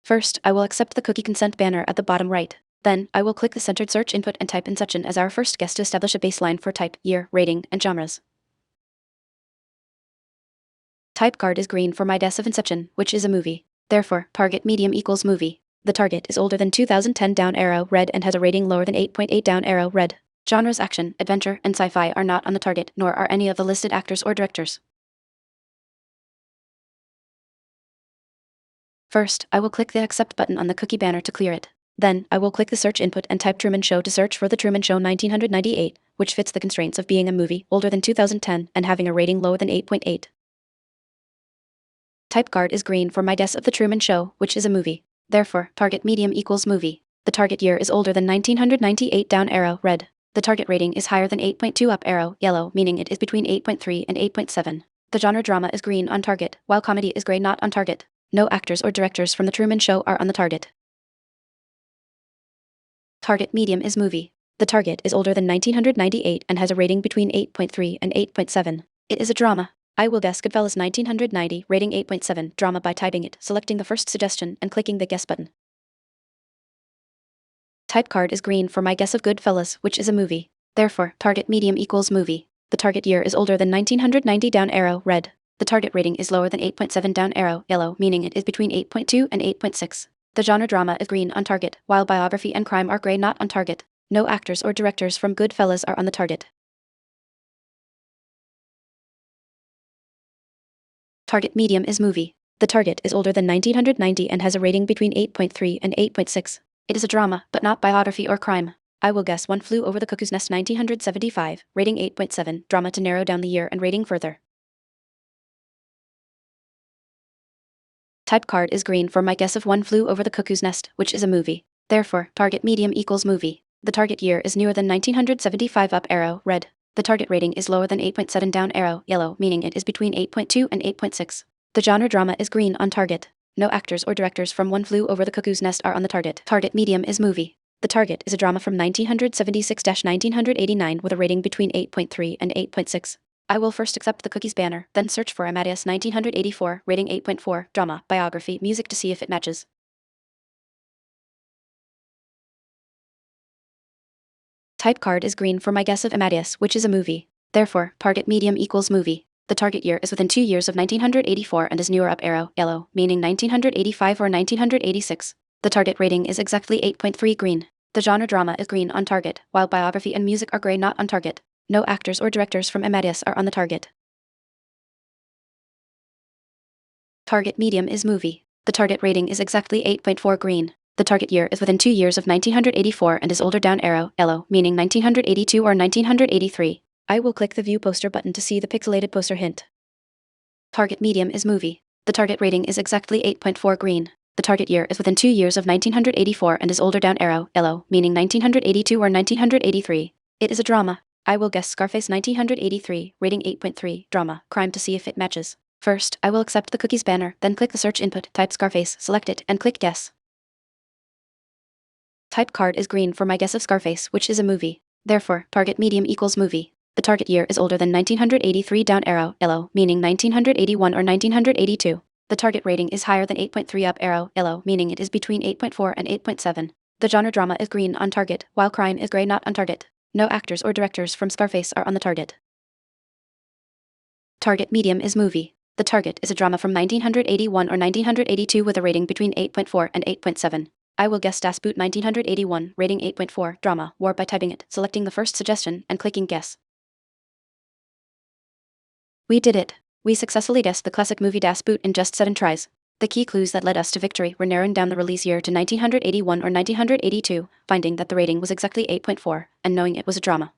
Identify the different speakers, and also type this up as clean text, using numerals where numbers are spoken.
Speaker 1: First, I will accept the cookie consent banner at the bottom right. Then, I will click the centered search input and type in Sachin as our first guess to establish a baseline for type, year, rating, and genres. Type card is green for my guess of Inception, which is a movie. Therefore, target medium equals movie. The target is older than 2010 down arrow red and has a rating lower than 8.8 down arrow red. Genres action, adventure, and sci-fi are not on the target, nor are any of the listed actors or directors. First, I will click the accept button on the cookie banner to clear it. Then, I will click the search input and type Truman Show to search for The Truman Show 1998, which fits the constraints of being a movie older than 2010 and having a rating lower than 8.8. Type card is green for my guess of The Truman Show, which is a movie. Therefore, target medium equals movie. The target year is older than 1998 down arrow red. The target rating is higher than 8.2 up arrow yellow, meaning it is between 8.3 and 8.7. The genre drama is green on target, while comedy is gray not on target. No actors or directors from The Truman Show are on the target. Target medium is movie. The target is older than 1998 and has a rating between 8.3 and 8.7. It is a drama. I will guess Goodfellas 1990, rating 8.7, drama by typing it, selecting the first suggestion, and clicking the guess button. Type card is green for my guess of Goodfellas, which is a movie. Therefore, target medium equals movie. The target year is older than 1990 down arrow red. The target rating is lower than 8.7 down arrow yellow, meaning it is between 8.2 and 8.6. The genre drama is green on target, while biography and crime are gray not on target. No actors or directors from Goodfellas are on the target. Target medium is movie. The target is older than 1990 and has a rating between 8.3 and 8.6. It is a drama, but not biography or crime. I will guess One Flew Over the Cuckoo's Nest 1975, rating 8.7, drama to narrow down the year and rating further. Type card is green for my guess of One Flew Over the Cuckoo's Nest, which is a movie. Therefore, target medium equals movie. The target year is newer than 1975 up arrow red. The target rating is lower than 8.7 down arrow yellow, meaning it is between 8.2 and 8.6. The genre drama is green on target. No actors or directors from One Flew Over the Cuckoo's Nest are on the target. Target medium is movie. The target is a drama from 1976-1989 with a rating between 8.3 and 8.6. I will first accept the cookies banner, then search for Amadeus 1984, rating 8.4, drama, biography, music to see if it matches. Type card is green for my guess of Amadeus, which is a movie. Therefore, target medium equals movie. The target year is within 2 years of 1984 and is newer up arrow yellow, meaning 1985 or 1986. The target rating is exactly 8.3 green. The genre drama is green on target, while biography and music are gray not on target. No actors or directors from Amadeus are on the target. Target medium is movie. The target rating is exactly 8.4 green. The target year is within 2 years of 1984 and is older down arrow yellow, meaning 1982 or 1983. I will click the View Poster button to see the pixelated poster hint. Target medium is movie. The target rating is exactly 8.4 green. The target year is within 2 years of 1984 and is older down arrow yellow, meaning 1982 or 1983. It is a drama. I will guess Scarface 1983, rating 8.3, drama, crime to see if it matches. First, I will accept the cookies banner, then click the search input, type Scarface, select it, and click guess. Type card is green for my guess of Scarface, which is a movie. Therefore, target medium equals movie. The target year is older than 1983 down arrow yellow, meaning 1981 or 1982. The target rating is higher than 8.3 up arrow yellow, meaning it is between 8.4 and 8.7. The genre drama is green on target, while crime is gray not on target. No actors or directors from Scarface are on the target. Target medium is movie. The target is a drama from 1981 or 1982 with a rating between 8.4 and 8.7. I will guess Das Boot 1981, rating 8.4, drama, war by typing it, selecting the first suggestion, and clicking guess. We did it. We successfully guessed the classic movie Das Boot in just 7 tries. The key clues that led us to victory were narrowing down the release year to 1981 or 1982, finding that the rating was exactly 8.4, and knowing it was a drama.